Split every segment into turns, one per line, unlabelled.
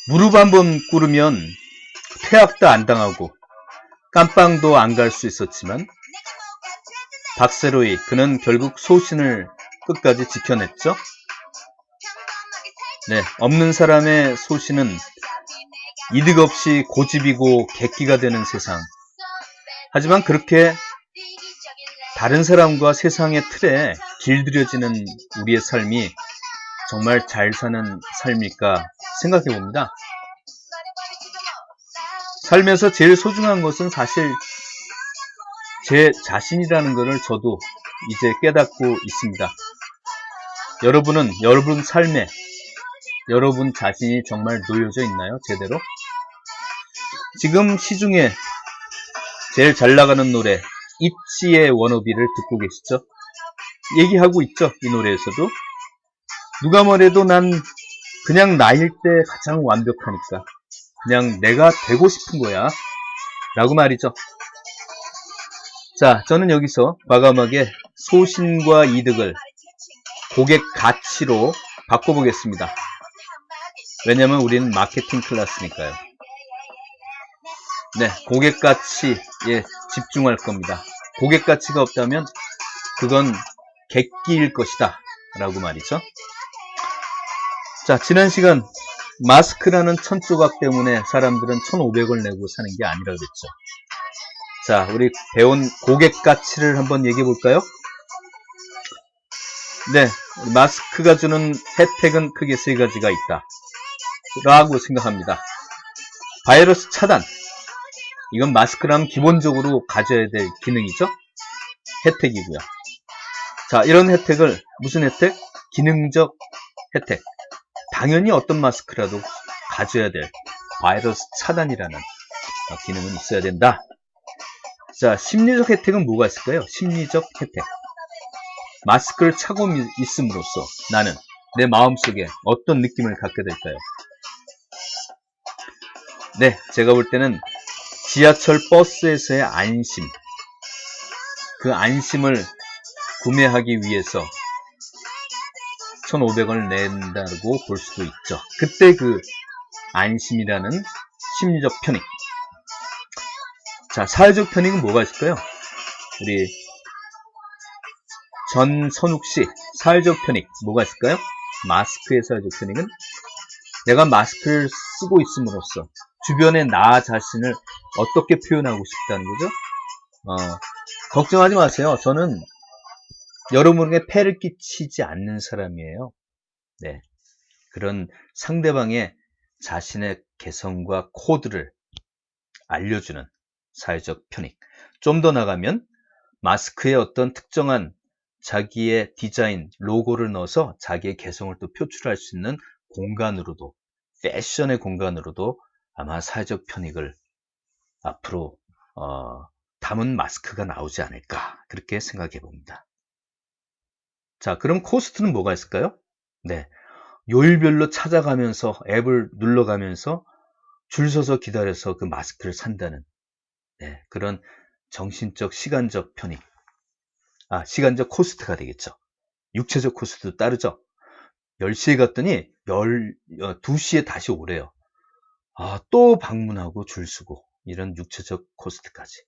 무릎 한번 꿇으면 퇴학도 안 당하고 깜빵도 안 갈 수 있었지만 박세로이 그는 결국 소신을 끝까지 지켜냈죠. 네, 없는 사람의 소신은 이득 없이 고집이고 객기가 되는 세상. 하지만 그렇게 다른 사람과 세상의 틀에 길들여지는 우리의 삶이 정말 잘 사는 삶일까 생각해 봅니다. 삶에서 제일 소중한 것은 사실 제 자신이라는 것을 저도 이제 깨닫고 있습니다. 여러분은 여러분 삶에 여러분 자신이 정말 놓여져 있나요? 제대로? 지금 시중에 제일 잘 나가는 노래 있지의 워너비를 듣고 계시죠? 얘기하고 있죠, 이 노래에서도. 누가 뭐래도 난 그냥 나일 때 가장 완벽하니까 그냥 내가 되고 싶은 거야 라고 말이죠. 자, 저는 여기서 과감하게 소신과 이득을 고객 가치로 바꿔보겠습니다. 왜냐면 우리는 마케팅 클래스니까요. 네, 고객 가치에 집중할 겁니다. 고객 가치가 없다면 그건 객기일 것이다 라고 말이죠. 자, 지난 시간 마스크라는 천조각 때문에 사람들은 1,500을 내고 사는 게 아니라 그랬죠. 자, 우리 배운 고객 가치를 한번 얘기해 볼까요? 네, 마스크가 주는 혜택은 크게 세 가지가 있다 라고 생각합니다. 바이러스 차단, 이건 마스크라면 기본적으로 가져야 될 기능이죠. 혜택이고요. 자, 이런 혜택을, 무슨 혜택? 기능적 혜택. 당연히 어떤 마스크라도 가져야 될 바이러스 차단이라는 기능은 있어야 된다. 자, 심리적 혜택은 뭐가 있을까요? 심리적 혜택. 마스크를 차고 있음으로써 나는 내 마음속에 어떤 느낌을 갖게 될까요? 네, 제가 볼 때는 지하철 버스에서의 안심, 그 안심을 구매하기 위해서 1,500원을 낸다고 볼 수도 있죠. 그때 그 안심이라는 심리적 편익. 자, 사회적 편익은 뭐가 있을까요? 우리 전선욱씨, 사회적 편익 뭐가 있을까요? 마스크의 사회적 편익은 내가 마스크를 쓰고 있음으로써 주변의 나 자신을 어떻게 표현하고 싶다는 거죠? 걱정하지 마세요. 저는 여러분에게 폐를 끼치지 않는 사람이에요. 네, 그런 상대방의 자신의 개성과 코드를 알려주는 사회적 편익. 좀 더 나가면 마스크에 어떤 특정한 자기의 디자인, 로고를 넣어서 자기의 개성을 또 표출할 수 있는 공간으로도, 패션의 공간으로도 아마 사회적 편익을 앞으로 담은 마스크가 나오지 않을까, 그렇게 생각해 봅니다. 자, 그럼 코스트는 뭐가 있을까요? 네, 요일별로 찾아가면서 앱을 눌러가면서 줄 서서 기다려서 그 마스크를 산다는, 네, 그런 정신적, 시간적 편익, 시간적 코스트가 되겠죠. 육체적 코스트도 따르죠. 10시에 갔더니 2시에 다시 오래요. 또 방문하고 줄 서고, 이런 육체적 코스트까지.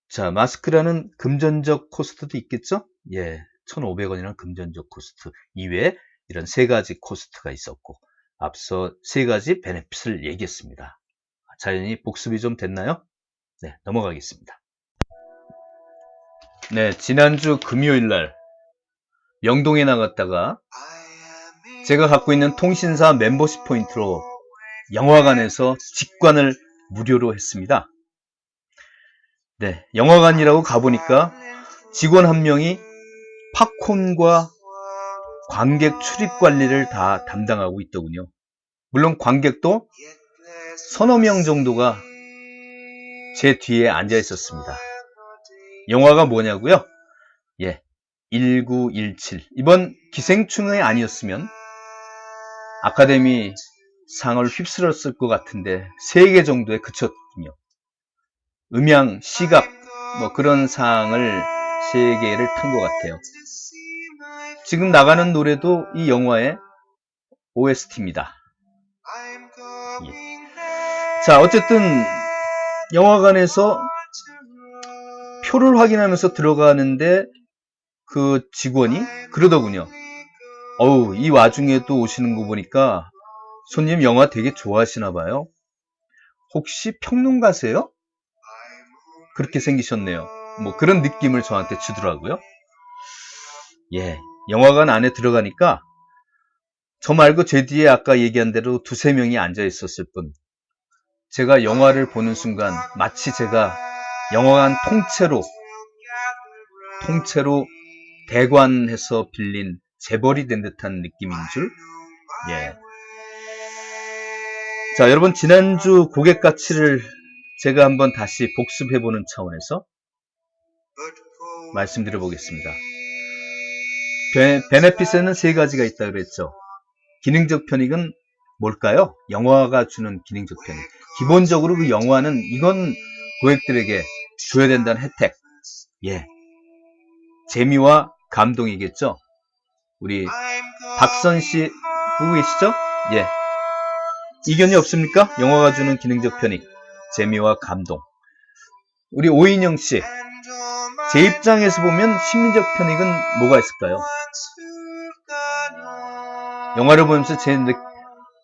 자, 마스크라는 금전적 코스트도 있겠죠? 예, 1,500원이라는 금전적 코스트 이외에 이런 세 가지 코스트가 있었고, 앞서 세 가지 베네핏을 얘기했습니다. 자연히 복습이 좀 됐나요? 네, 넘어가겠습니다. 네, 지난주 금요일날 명동에 나갔다가 제가 갖고 있는 통신사 멤버십 포인트로 영화관에서 직관을 무료로 했습니다. 네, 영화관이라고 가보니까 직원 한 명이 팝콘과 관객 출입 관리를 다 담당하고 있더군요. 물론 관객도 서너 명 정도가 제 뒤에 앉아 있었습니다. 영화가 뭐냐고요? 예, 1917. 이번 기생충이 아니었으면 아카데미 상을 휩쓸었을 것 같은데 3개 정도에 그쳤군요. 음향, 시각, 그런 상을 3개를 탄 것 같아요. 지금 나가는 노래도 이 영화의 OST입니다. 예. 자, 어쨌든 영화관에서 표를 확인하면서 들어가는데 그 직원이 그러더군요. 어우, 이 와중에 또 오시는 거 보니까 손님 영화 되게 좋아하시나 봐요. 혹시 평론가세요? 그렇게 생기셨네요. 뭐 그런 느낌을 저한테 주더라고요. 예, 영화관 안에 들어가니까 저 말고 제 뒤에 아까 얘기한 대로 두세 명이 앉아 있었을 뿐, 제가 영화를 보는 순간 마치 제가 영화관 통째로 대관해서 빌린 재벌이 된 듯한 느낌인 줄. 예. 자, 여러분, 지난주 고객 가치를 제가 한번 다시 복습해보는 차원에서 말씀드려 보겠습니다. 베네핏에는 세 가지가 있다 그랬죠. 기능적 편익은 뭘까요? 영화가 주는 기능적 편익. 기본적으로 그 영화는 이건 고객들에게 줘야 된다는 혜택. 예. 재미와 감동이겠죠. 우리 박선 씨 보고 계시죠? 예. 이견이 없습니까? 영화가 주는 기능적 편익, 재미와 감동. 우리 오인영 씨, 제 입장에서 보면 심리적 편익은 뭐가 있을까요? 영화를 보면서 제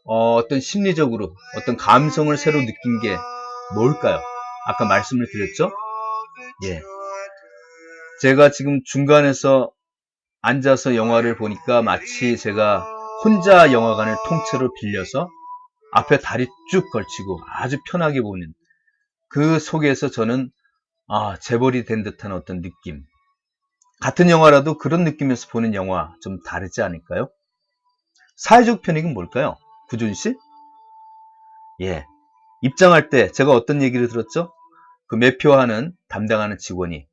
어떤 심리적으로 어떤 감성을 새로 느낀 게 뭘까요? 아까 말씀을 드렸죠? 예. 제가 지금 중간에서 앉아서 영화를 보니까 마치 제가 혼자 영화관을 통째로 빌려서 앞에 다리 쭉 걸치고 아주 편하게 보는 그 속에서 저는 재벌이 된 듯한 어떤 느낌. 같은 영화라도 그런 느낌에서 보는 영화 좀 다르지 않을까요? 사회적 편익은 뭘까요? 구준 씨? 예. 입장할 때 제가 어떤 얘기를 들었죠? 그 매표하는 담당하는 직원이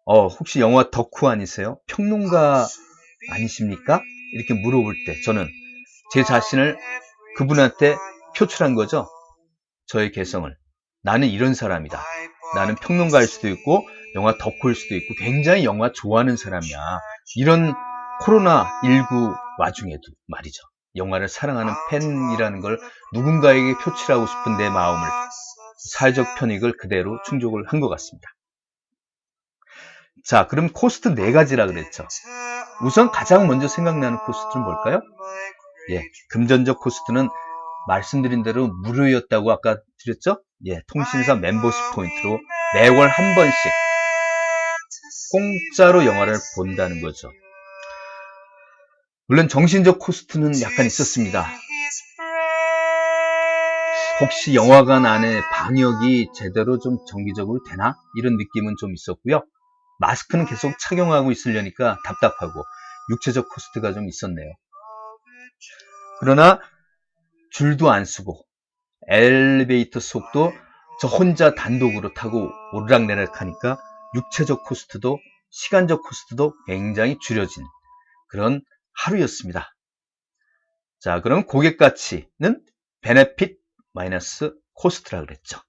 혹시 영화 덕후 아니세요? 평론가 아니십니까? 이렇게 물어볼 때 저는 제 자신을 그분한테 표출한 거죠. 저의 개성을. 나는 이런 사람이다. 나는 평론가일 수도 있고 영화 덕후일 수도 있고 굉장히 영화 좋아하는 사람이야. 이런 코로나19 와중에도 말이죠. 영화를 사랑하는 팬이라는 걸 누군가에게 표출하고 싶은 내 마음을, 사회적 편익을 그대로 충족을 한 것 같습니다. 자, 그럼 코스트 4가지라 그랬죠. 우선 가장 먼저 생각나는 코스트는 뭘까요? 예, 금전적 코스트는 말씀드린 대로 무료였다고 아까 드렸죠? 예, 통신사 멤버십 포인트로 매월 한 번씩 공짜로 영화를 본다는 거죠. 물론 정신적 코스트는 약간 있었습니다. 혹시 영화관 안에 방역이 제대로 좀 정기적으로 되나? 이런 느낌은 좀 있었고요. 마스크는 계속 착용하고 있으려니까 답답하고 육체적 코스트가 좀 있었네요. 그러나 줄도 안 서고 엘리베이터 속도 저 혼자 단독으로 타고 오르락내리락 하니까 육체적 코스트도 시간적 코스트도 굉장히 줄여진 그런 하루였습니다. 자, 그럼 고객 가치는 베네핏 마이너스 코스트라 그랬죠.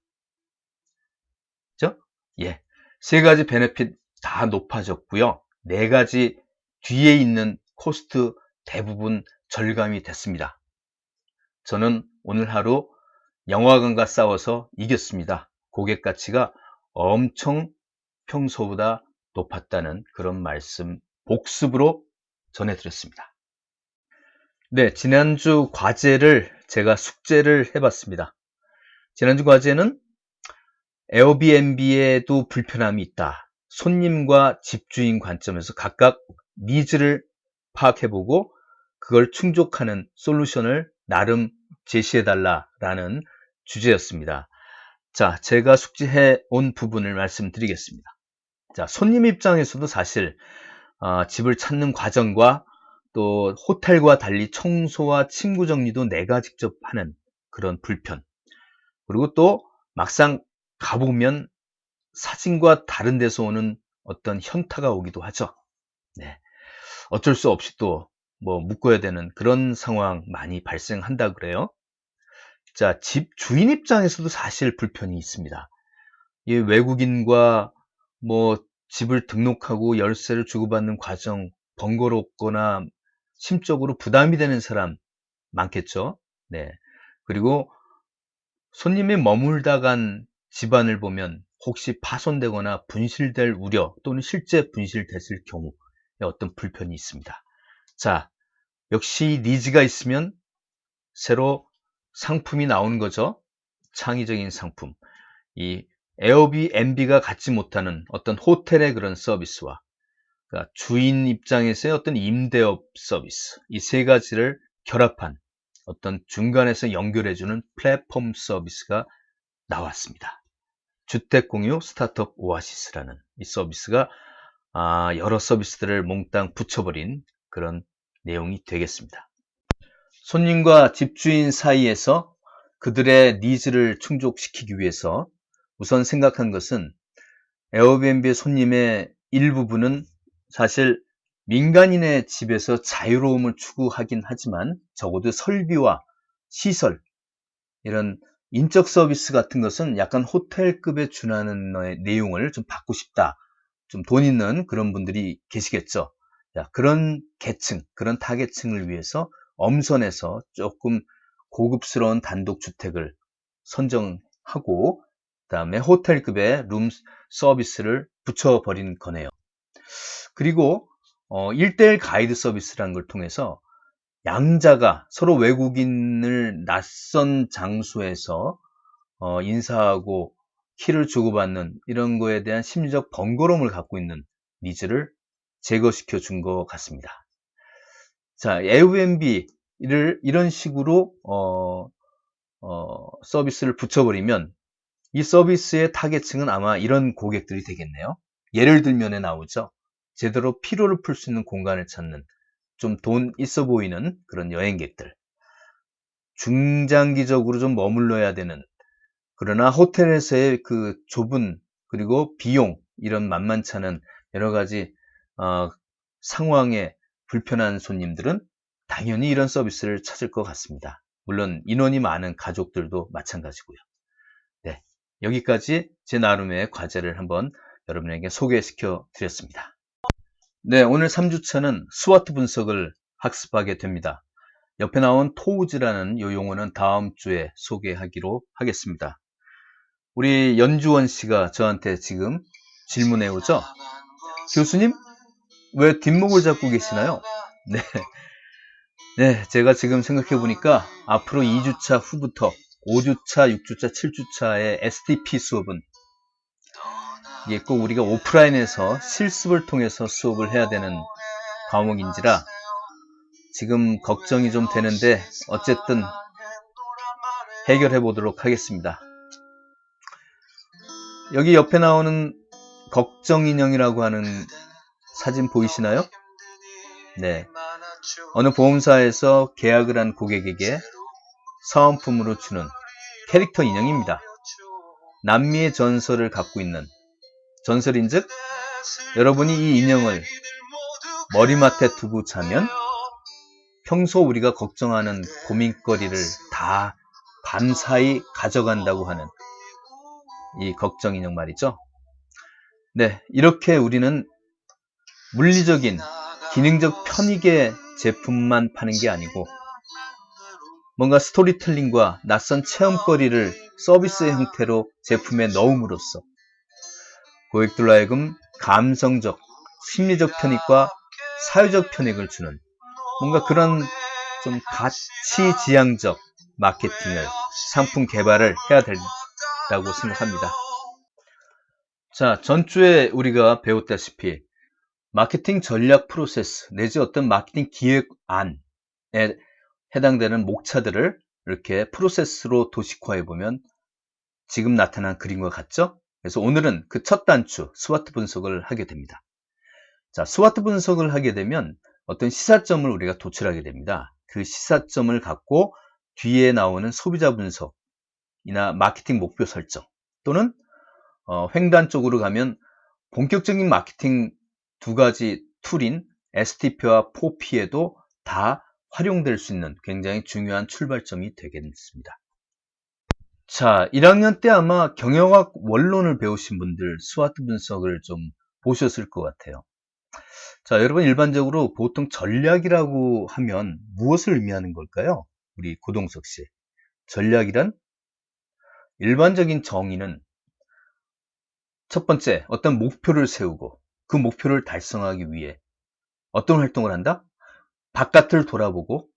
그죠? 예. 3가지 베네핏 다 높아졌고요. 4가지 뒤에 있는 코스트 대부분 절감이 됐습니다. 저는 오늘 하루 영화관과 싸워서 이겼습니다. 고객 가치가 엄청 평소보다 높았다는 그런 말씀 복습으로 전해드렸습니다. 네, 지난주 과제를 제가 숙제를 해봤습니다. 지난주 과제는 에어비앤비에도 불편함이 있다. 손님과 집주인 관점에서 각각 니즈를 파악해보고 그걸 충족하는 솔루션을 나름 제시해달라라는 주제였습니다. 자, 제가 숙지해 온 부분을 말씀드리겠습니다. 자, 손님 입장에서도 사실 집을 찾는 과정과 또 호텔과 달리 청소와 침구 정리도 내가 직접 하는 그런 불편, 그리고 또 막상 가보면 사진과 다른 데서 오는 어떤 현타가 오기도 하죠. 네. 어쩔 수 없이 또 묶어야 되는 그런 상황 많이 발생한다 그래요. 자, 집 주인 입장에서도 사실 불편이 있습니다. 이 외국인과 집을 등록하고 열쇠를 주고받는 과정 번거롭거나 심적으로 부담이 되는 사람 많겠죠. 네. 그리고 손님이 머물다 간 집안을 보면 혹시 파손되거나 분실될 우려 또는 실제 분실됐을 경우에 어떤 불편이 있습니다. 자, 역시 니즈가 있으면 새로 상품이 나오는 거죠. 창의적인 상품. 이 에어비앤비가 갖지 못하는 어떤 호텔의 그런 서비스와 그러니까 주인 입장에서의 어떤 임대업 서비스, 이 세 가지를 결합한 어떤 중간에서 연결해주는 플랫폼 서비스가 나왔습니다. 주택공유 스타트업 오아시스라는 이 서비스가 여러 서비스들을 몽땅 붙여버린 그런 내용이 되겠습니다. 손님과 집주인 사이에서 그들의 니즈를 충족시키기 위해서 우선 생각한 것은 에어비앤비 손님의 일부분은 사실 민간인의 집에서 자유로움을 추구하긴 하지만 적어도 설비와 시설, 이런 인적 서비스 같은 것은 약간 호텔급에 준하는 내용을 좀 받고 싶다. 좀 돈 있는 그런 분들이 계시겠죠. 자, 그런 계층, 그런 타겟층을 위해서 엄선해서 조금 고급스러운 단독주택을 선정하고 그다음에 호텔급의 룸 서비스를 붙여버린 거네요. 그리고 1:1 가이드 서비스라는 걸 통해서 양자가 서로 외국인을 낯선 장소에서 인사하고 키를 주고받는 이런 거에 대한 심리적 번거로움을 갖고 있는 니즈를 제거시켜 준 것 같습니다. 자, 에어비앤비를 이런 식으로 서비스를 붙여버리면 이 서비스의 타겟층은 아마 이런 고객들이 되겠네요. 예를 들면에 나오죠. 제대로 피로를 풀 수 있는 공간을 찾는 좀 돈 있어 보이는 그런 여행객들. 중장기적으로 좀 머물러야 되는, 그러나 호텔에서의 그 좁은 그리고 비용 이런 만만치 않은 여러 가지 상황에 불편한 손님들은 당연히 이런 서비스를 찾을 것 같습니다. 물론 인원이 많은 가족들도 마찬가지고요. 네, 여기까지 제 나름의 과제를 한번 여러분에게 소개시켜 드렸습니다. 네, 오늘 3주차는 스와트 분석을 학습하게 됩니다. 옆에 나온 토우즈라는 이 용어는 다음 주에 소개하기로 하겠습니다. 우리 연주원 씨가 저한테 지금 질문해 오죠. 교수님, 왜 뒷목을 잡고 계시나요? 네. 네, 제가 지금 생각해 보니까 앞으로 2주차 후부터 5주차, 6주차, 7주차의 SDP 수업은 이게 꼭 우리가 오프라인에서 실습을 통해서 수업을 해야 되는 과목인지라 지금 걱정이 좀 되는데 어쨌든 해결해 보도록 하겠습니다. 여기 옆에 나오는 걱정인형이라고 하는 사진 보이시나요? 네. 어느 보험사에서 계약을 한 고객에게 사은품으로 주는 캐릭터 인형입니다. 남미의 전설을 갖고 있는 전설인즉 여러분이 이 인형을 머리맡에 두고 자면 평소 우리가 걱정하는 고민거리를 다 밤사이 가져간다고 하는 이 걱정 인형 말이죠. 네, 이렇게 우리는 물리적인 기능적 편익의 제품만 파는 게 아니고 뭔가 스토리텔링과 낯선 체험거리를 서비스의 형태로 제품에 넣음으로써 고객들로 하여금 감성적, 심리적 편익과 사회적 편익을 주는 뭔가 그런 좀 가치지향적 마케팅을, 상품 개발을 해야 된다고 생각합니다. 자, 전주에 우리가 배웠다시피 마케팅 전략 프로세스 내지 어떤 마케팅 기획안에 해당되는 목차들을 이렇게 프로세스로 도식화해 보면 지금 나타난 그림과 같죠? 그래서 오늘은 그 첫 단추 스와트 분석을 하게 됩니다. 자, 스와트 분석을 하게 되면 어떤 시사점을 우리가 도출하게 됩니다. 그 시사점을 갖고 뒤에 나오는 소비자 분석이나 마케팅 목표 설정 또는 횡단 쪽으로 가면 본격적인 마케팅 두 가지 툴인 STP와 4P에도 다 활용될 수 있는 굉장히 중요한 출발점이 되겠습니다. 자, 1학년 때 아마 경영학 원론을 배우신 분들 스와트 분석을 좀 보셨을 것 같아요. 자, 여러분 일반적으로 보통 전략이라고 하면 무엇을 의미하는 걸까요? 우리 고동석 씨. 전략이란 일반적인 정의는 첫 번째, 어떤 목표를 세우고 그 목표를 달성하기 위해 어떤 활동을 한다? 바깥을 돌아보고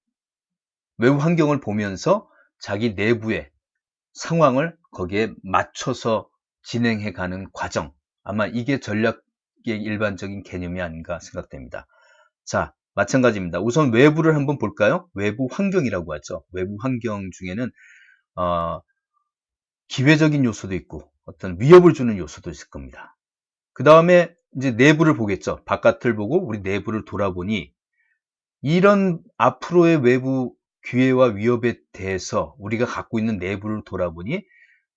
외부 환경을 보면서 자기 내부의 상황을 거기에 맞춰서 진행해가는 과정. 아마 이게 전략의 일반적인 개념이 아닌가 생각됩니다. 자, 마찬가지입니다. 우선 외부를 한번 볼까요? 외부 환경이라고 하죠. 외부 환경 중에는 기회적인 요소도 있고 어떤 위협을 주는 요소도 있을 겁니다. 그 다음에 이제 내부를 보겠죠. 바깥을 보고 우리 내부를 돌아보니 이런 앞으로의 외부 기회와 위협에 대해서 우리가 갖고 있는 내부를 돌아보니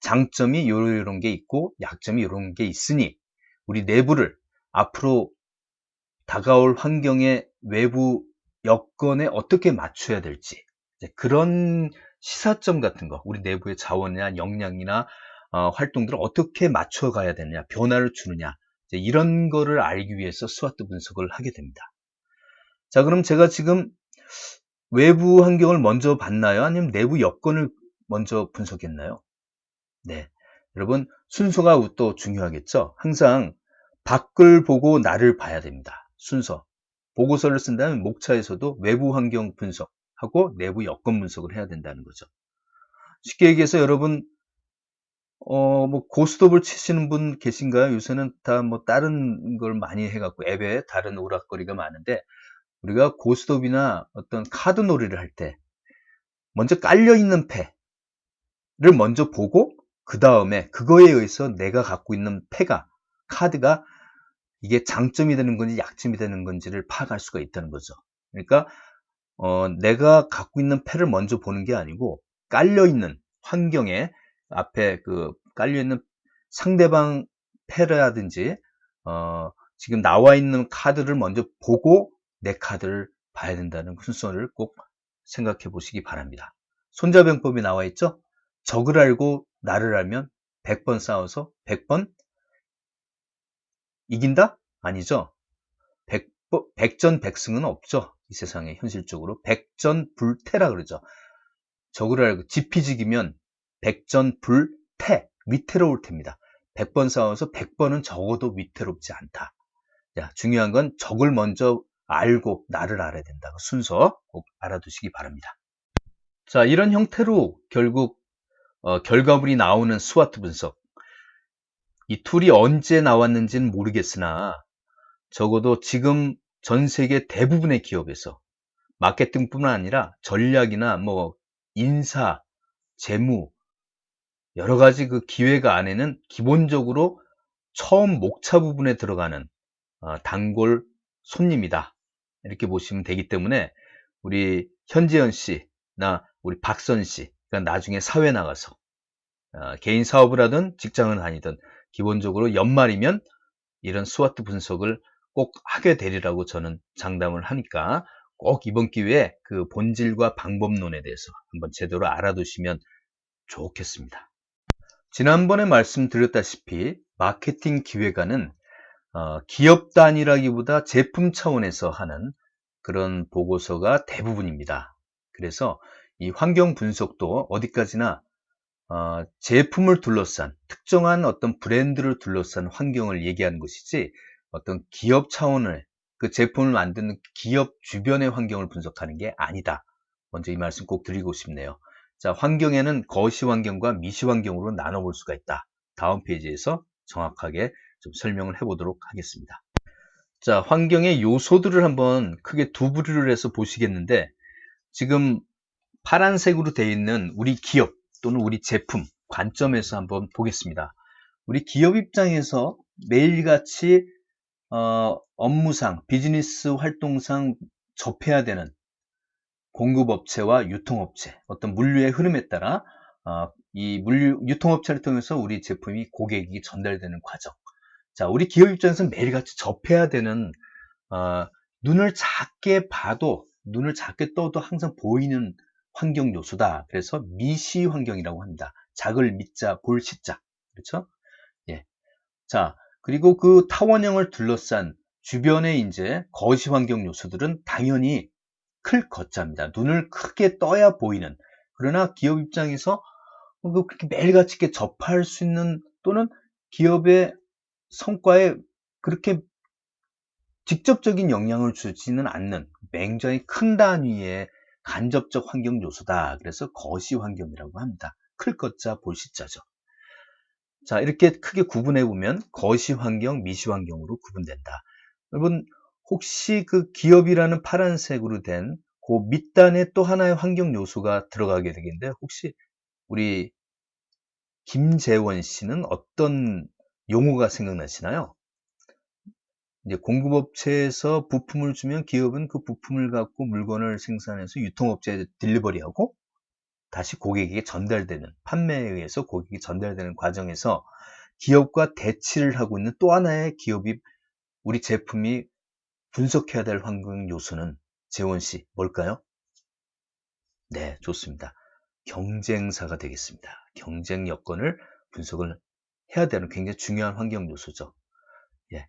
장점이 이런 게 있고 약점이 이런 게 있으니 우리 내부를 앞으로 다가올 환경의 외부 여건에 어떻게 맞춰야 될지 그런 시사점 같은 거 우리 내부의 자원이나 역량이나 활동들을 어떻게 맞춰가야 되느냐 변화를 주느냐 이런 거를 알기 위해서 스와트 분석을 하게 됩니다. 자, 그럼 제가 지금 외부 환경을 먼저 봤나요? 아니면 내부 여건을 먼저 분석했나요? 네. 여러분, 순서가 또 중요하겠죠? 항상 밖을 보고 나를 봐야 됩니다. 순서. 보고서를 쓴다면 목차에서도 외부 환경 분석하고 내부 여건 분석을 해야 된다는 거죠. 쉽게 얘기해서 여러분, 뭐 고스톱을 치시는 분 계신가요? 요새는 다 뭐 다른 걸 많이 해갖고 앱에 다른 오락거리가 많은데 우리가 고스톱이나 어떤 카드 놀이를 할 때 먼저 깔려있는 패를 먼저 보고 그 다음에 그거에 의해서 내가 갖고 있는 패가 카드가 이게 장점이 되는 건지 약점이 되는 건지를 파악할 수가 있다는 거죠. 그러니까 내가 갖고 있는 패를 먼저 보는 게 아니고 깔려있는 환경에 앞에 그 깔려있는 상대방 패라든지 지금 나와 있는 카드를 먼저 보고 내 카드를 봐야 된다는 순서를 꼭 생각해 보시기 바랍니다. 손자병법이 나와 있죠? 적을 알고 나를 알면 100번 싸워서 100번 이긴다? 아니죠. 100전100승은 없죠. 이 세상에 현실적으로. 100전불태라 그러죠. 적을 알고 지피지기면 100전불태, 위태로울 테입니다. 100번 싸워서 100번은 적어도 위태롭지 않다. 자, 중요한 건 적을 먼저 알고 나를 알아야 된다고 순서 꼭 알아두시기 바랍니다. 자, 이런 형태로 결국 결과물이 나오는 스와트 분석. 이 툴이 언제 나왔는지는 모르겠으나 적어도 지금 전 세계 대부분의 기업에서 마케팅뿐만 아니라 전략이나 뭐 인사, 재무 여러 가지 그 기획 안에는 기본적으로 처음 목차 부분에 들어가는 단골 손님이다. 이렇게 보시면 되기 때문에 우리 현지연 씨나 우리 박선 씨, 그러니까 나중에 사회 나가서 개인 사업을 하든 직장을 다니든 기본적으로 연말이면 이런 스와트 분석을 꼭 하게 되리라고 저는 장담을 하니까 꼭 이번 기회에 그 본질과 방법론에 대해서 한번 제대로 알아두시면 좋겠습니다. 지난번에 말씀드렸다시피 마케팅 기획안은 기업 단위라기보다 제품 차원에서 하는 그런 보고서가 대부분입니다. 그래서 이 환경 분석도 어디까지나 제품을 둘러싼 특정한 어떤 브랜드를 둘러싼 환경을 얘기하는 것이지 어떤 기업 차원의 그 제품을 만드는 기업 주변의 환경을 분석하는 게 아니다. 먼저 이 말씀 꼭 드리고 싶네요. 자, 환경에는 거시 환경과 미시 환경으로 나눠볼 수가 있다. 다음 페이지에서 정확하게 좀 설명을 해보도록 하겠습니다. 자, 환경의 요소들을 한번 크게 두 부류를 해서 보시겠는데 지금 파란색으로 되어 있는 우리 기업 또는 우리 제품 관점에서 한번 보겠습니다. 우리 기업 입장에서 매일같이 업무상, 비즈니스 활동상 접해야 되는 공급업체와 유통업체, 어떤 물류의 흐름에 따라 이 유통업체를 통해서 우리 제품이 고객이 전달되는 과정. 자, 우리 기업 입장에서 매일같이 접해야 되는 눈을 작게 봐도, 눈을 작게 떠도 항상 보이는 환경 요소다. 그래서 미시 환경이라고 합니다. 작을 미자, 볼 시자. 그렇죠? 예. 자, 그리고 그 타원형을 둘러싼 주변의 이제 거시 환경 요소들은 당연히 클 거자입니다. 눈을 크게 떠야 보이는 그러나 기업 입장에서 그렇게 매일같이 이렇게 접할 수 있는 또는 기업의 성과에 그렇게 직접적인 영향을 주지는 않는 굉장히 큰 단위의 간접적 환경 요소다. 그래서 거시 환경이라고 합니다. 클 것자 볼 시자죠. 자, 이렇게 크게 구분해 보면 거시 환경, 미시 환경으로 구분된다. 여러분 혹시 그 기업이라는 파란색으로 된 그 밑단에 또 하나의 환경 요소가 들어가게 되겠는데 혹시 우리 김재원 씨는 어떤 용어가 생각나시나요? 이제 공급업체에서 부품을 주면 기업은 그 부품을 갖고 물건을 생산해서 유통업체에 딜리버리하고 다시 고객에게 전달되는, 판매에 의해서 고객에게 전달되는 과정에서 기업과 대치를 하고 있는 또 하나의 기업이 우리 제품이 분석해야 될 환경 요소는 재원 씨 뭘까요? 네, 좋습니다. 경쟁사가 되겠습니다. 경쟁 여건을 분석을 해야 되는 굉장히 중요한 환경 요소죠. 예.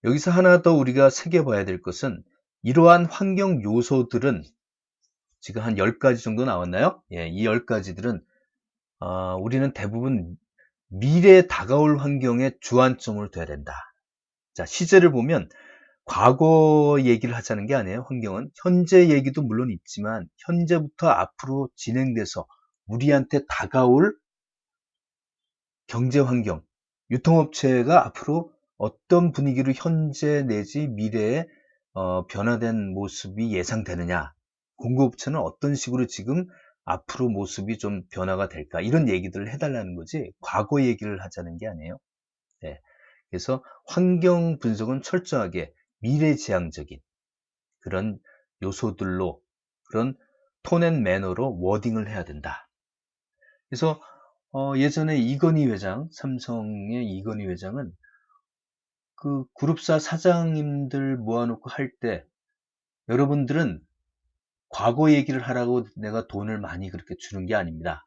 여기서 하나 더 우리가 새겨봐야 될 것은 이러한 환경 요소들은 지금 한 10가지 정도 나왔나요? 예, 이 10가지들은 우리는 대부분 미래에 다가올 환경에 주안점을 둬야 된다. 자, 시제를 보면 과거 얘기를 하자는 게 아니에요. 환경은 현재 얘기도 물론 있지만 현재부터 앞으로 진행돼서 우리한테 다가올 경제 환경, 유통업체가 앞으로 어떤 분위기로 현재 내지 미래에 변화된 모습이 예상되느냐, 공급업체는 어떤 식으로 지금 앞으로 모습이 좀 변화가 될까, 이런 얘기들을 해달라는 거지 과거 얘기를 하자는 게 아니에요. 네. 그래서 환경 분석은 철저하게 미래지향적인 그런 요소들로, 그런 톤 앤 매너로 워딩을 해야 된다. 그래서 예전에 이건희 회장, 삼성의 이건희 회장은 그 그룹사 사장님들 모아놓고 할 때 여러분들은 과거 얘기를 하라고 내가 돈을 많이 그렇게 주는 게 아닙니다.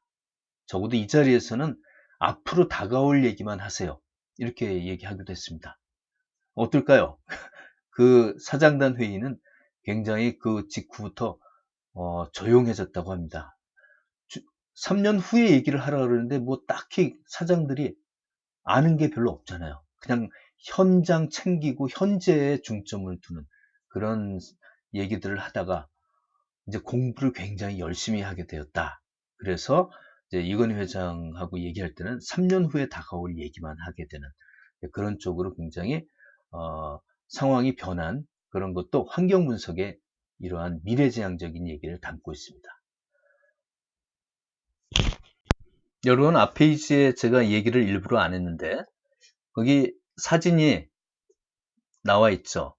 적어도 이 자리에서는 앞으로 다가올 얘기만 하세요. 이렇게 얘기하기도 했습니다. 어떨까요? 그 사장단 회의는 굉장히 그 직후부터 조용해졌다고 합니다. 3년 후에 얘기를 하라 그러는데 뭐 딱히 사장들이 아는 게 별로 없잖아요. 그냥 현장 챙기고 현재에 중점을 두는 그런 얘기들을 하다가 이제 공부를 굉장히 열심히 하게 되었다. 그래서 이제 이건희 회장하고 얘기할 때는 3년 후에 다가올 얘기만 하게 되는 그런 쪽으로 굉장히 상황이 변한 그런 것도 환경 분석에 이러한 미래지향적인 얘기를 담고 있습니다. 여러분 앞 페이지에 제가 얘기를 일부러 안 했는데 거기 사진이 나와 있죠.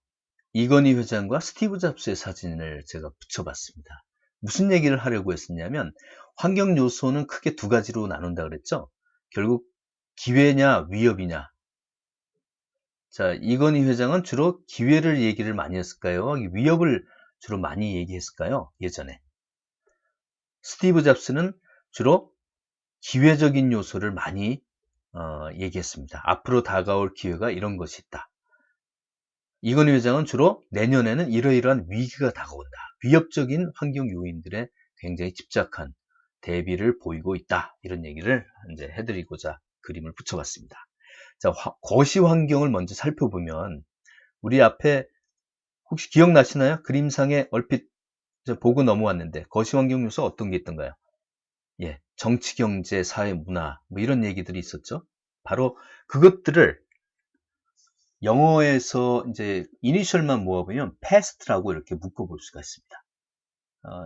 이건희 회장과 스티브 잡스의 사진을 제가 붙여봤습니다. 무슨 얘기를 하려고 했었냐면 환경 요소는 크게 두 가지로 나눈다 그랬죠. 결국 기회냐 위협이냐. 자, 이건희 회장은 주로 기회를 얘기를 많이 했을까요? 위협을 주로 많이 얘기했을까요? 예전에. 스티브 잡스는 주로 기회적인 요소를 많이 얘기했습니다. 앞으로 다가올 기회가 이런 것이 있다. 이건희 회장은 주로 내년에는 이러이러한 위기가 다가온다. 위협적인 환경 요인들에 굉장히 집착한 대비를 보이고 있다. 이런 얘기를 이제 해드리고자 그림을 붙여봤습니다. 자, 거시 환경을 먼저 살펴보면 우리 앞에 혹시 기억나시나요? 그림상에 얼핏 보고 넘어왔는데 거시 환경 요소 어떤 게 있던가요? 예, 정치, 경제, 사회, 문화 뭐 이런 얘기들이 있었죠. 바로 그것들을 영어에서 이제 이니셜만 모아보면 past라고 이렇게 묶어볼 수가 있습니다.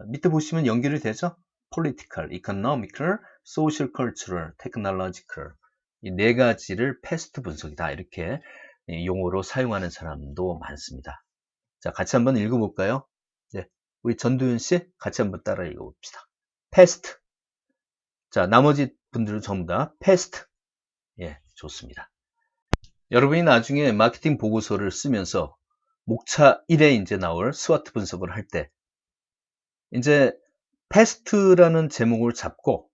밑에 보시면 연결이 되죠? political, economical, social, cultural, technological 이 네 가지를 past 분석이다 이렇게 용어로 사용하는 사람도 많습니다. 자, 같이 한번 읽어볼까요? 네, 우리 전도연 씨 같이 한번 따라 읽어봅시다. past. 자, 나머지 분들은 전부 다 past. 예, 좋습니다. 여러분이 나중에 마케팅 보고서를 쓰면서 목차 1에 이제 나올 스와트 분석을 할 때 이제 패스트라는 제목을 잡고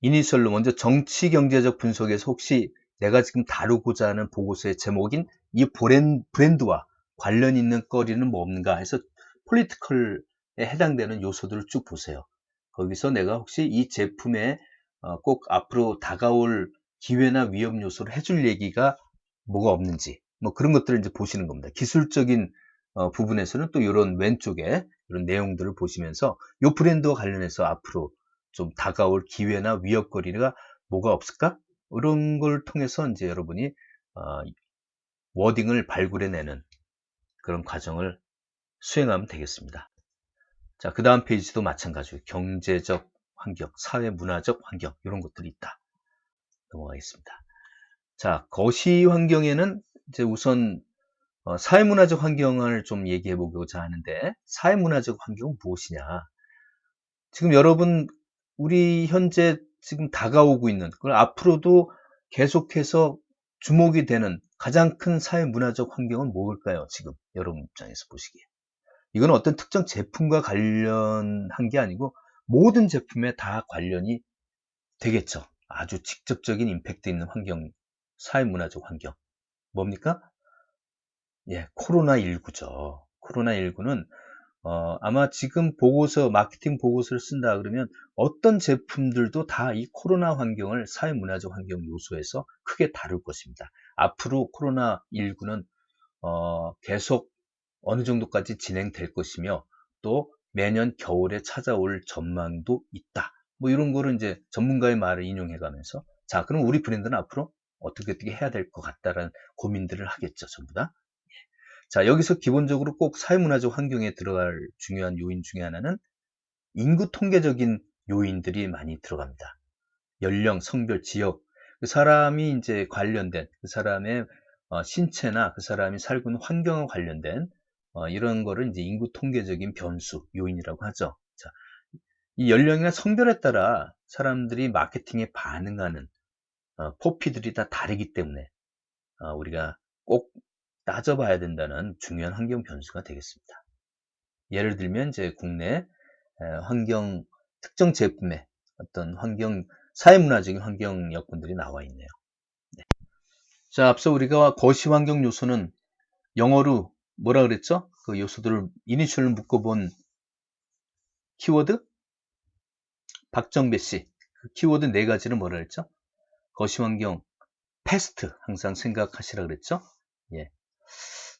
이니셜로 먼저 정치 경제적 분석에서 혹시 내가 지금 다루고자 하는 보고서의 제목인 이 브랜드와 관련 있는 거리는 뭐 없는가 해서 폴리티컬에 해당되는 요소들을 쭉 보세요. 거기서 내가 혹시 이 제품에 꼭 앞으로 다가올 기회나 위험 요소를 해줄 얘기가 뭐가 없는지, 뭐 그런 것들을 이제 보시는 겁니다. 기술적인 부분에서는 또 이런 왼쪽에 이런 내용들을 보시면서 이 브랜드와 관련해서 앞으로 좀 다가올 기회나 위협거리가 뭐가 없을까? 이런 걸 통해서 이제 여러분이 워딩을 발굴해내는 그런 과정을 수행하면 되겠습니다. 자, 그 다음 페이지도 마찬가지로 경제적 환경, 사회 문화적 환경 이런 것들이 있다. 넘어가겠습니다. 자, 거시 환경에는 이제 우선 사회문화적 환경을 좀 얘기해 보고자 하는데, 사회문화적 환경은 무엇이냐? 지금 여러분, 우리 현재 지금 다가오고 있는, 그걸 앞으로도 계속해서 주목이 되는 가장 큰 사회문화적 환경은 뭘까요? 지금 여러분 입장에서 보시기에. 이건 어떤 특정 제품과 관련한 게 아니고 모든 제품에 다 관련이 되겠죠. 아주 직접적인 임팩트 있는 환경, 사회문화적 환경. 뭡니까? 예, 코로나19죠. 코로나19는 아마 지금 보고서, 마케팅 보고서를 쓴다 그러면 어떤 제품들도 다 이 코로나 환경을 사회문화적 환경 요소에서 크게 다룰 것입니다. 앞으로 코로나19는 계속 어느 정도까지 진행될 것이며 또 매년 겨울에 찾아올 전망도 있다. 뭐 이런 거를 이제 전문가의 말을 인용해 가면서, 자, 그럼 우리 브랜드는 앞으로 어떻게 해야 될 것 같다라는 고민들을 하겠죠, 전부 다. 자, 여기서 기본적으로 꼭 사회문화적 환경에 들어갈 중요한 요인 중에 하나는 인구 통계적인 요인들이 많이 들어갑니다. 연령, 성별, 지역, 그 사람이 이제 관련된 그 사람의 신체나 그 사람이 살고 있는 환경과 관련된 이런 거를 이제 인구 통계적인 변수, 요인이라고 하죠. 자, 이 연령이나 성별에 따라 사람들이 마케팅에 반응하는 포피들이 다 다르기 때문에 우리가 꼭 따져봐야 된다는 중요한 환경 변수가 되겠습니다. 예를 들면 이제 국내 환경, 특정 제품의 어떤 환경, 사회문화적인 환경 여건들이 나와 있네요. 네. 자, 앞서 우리가 거시 환경 요소는 영어로 뭐라 그랬죠? 그 요소들을 이니셜을 묶어본 키워드? 박정배 씨. 그 키워드 4가지를 뭐라 그랬죠? 거시 환경, 패스트 항상 생각하시라 그랬죠? 예.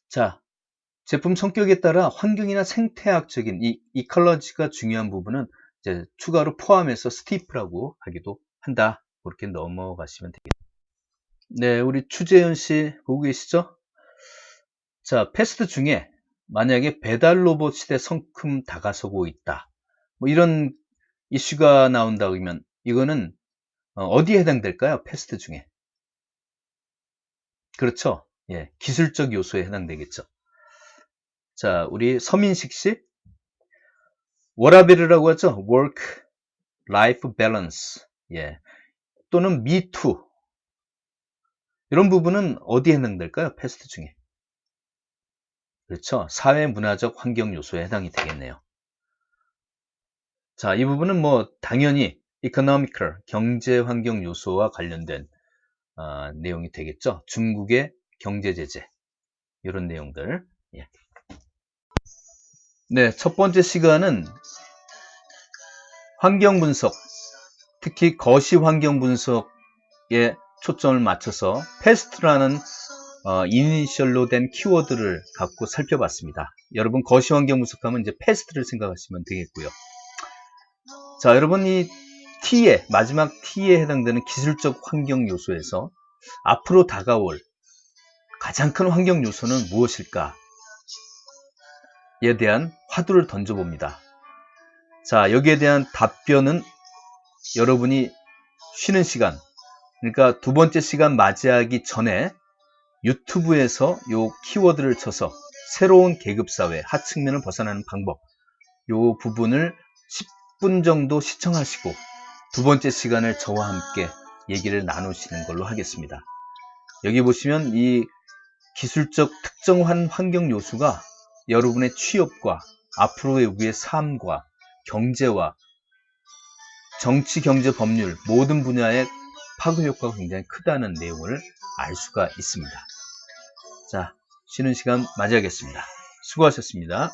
자, 제품 성격에 따라 환경이나 생태학적인 이 이컬러지가 중요한 부분은 이제 추가로 포함해서 스티프라고 하기도 한다. 그렇게 넘어가시면 되겠습니다. 네, 우리 추재현 씨 보고 계시죠? 자, 패스트 중에 만약에 배달 로봇 시대 성큼 다가서고 있다. 뭐 이런 이슈가 나온다 그러면 이거는 어디에 해당될까요? 패스트 중에. 그렇죠. 예, 기술적 요소에 해당되겠죠. 자, 우리 서민식 씨. 워라밸이라고 하죠. Work Life Balance. 예. 또는 Me Too. 이런 부분은 어디에 해당될까요? 패스트 중에. 그렇죠. 사회 문화적 환경 요소에 해당이 되겠네요. 자, 이 부분은 뭐 당연히 economical, 경제 환경 요소와 관련된 내용이 되겠죠. 중국의 경제 제재. 이런 내용들. 예. 네, 첫 번째 시간은 환경 분석, 특히 거시 환경 분석에 초점을 맞춰서 패스트라는 이니셜로 된 키워드를 갖고 살펴봤습니다. 여러분 거시 환경 분석하면 이제 패스트를 생각하시면 되겠고요. 자, 여러분 이 T에, 마지막 T에 해당되는 기술적 환경 요소에서 앞으로 다가올 가장 큰 환경 요소는 무엇일까에 대한 화두를 던져봅니다. 자, 여기에 대한 답변은 여러분이 쉬는 시간, 그러니까 두 번째 시간 맞이하기 전에 유튜브에서 요 키워드를 쳐서 새로운 계급사회, 하층면을 벗어나는 방법, 요 부분을 10분 정도 시청하시고 두 번째 시간을 저와 함께 얘기를 나누시는 걸로 하겠습니다. 여기 보시면 이 기술적 특정한 환경 요소가 여러분의 취업과 앞으로의 우리의 삶과 경제와 정치, 경제, 법률 모든 분야의 파급 효과가 굉장히 크다는 내용을 알 수가 있습니다. 자, 쉬는 시간 맞이하겠습니다. 수고하셨습니다.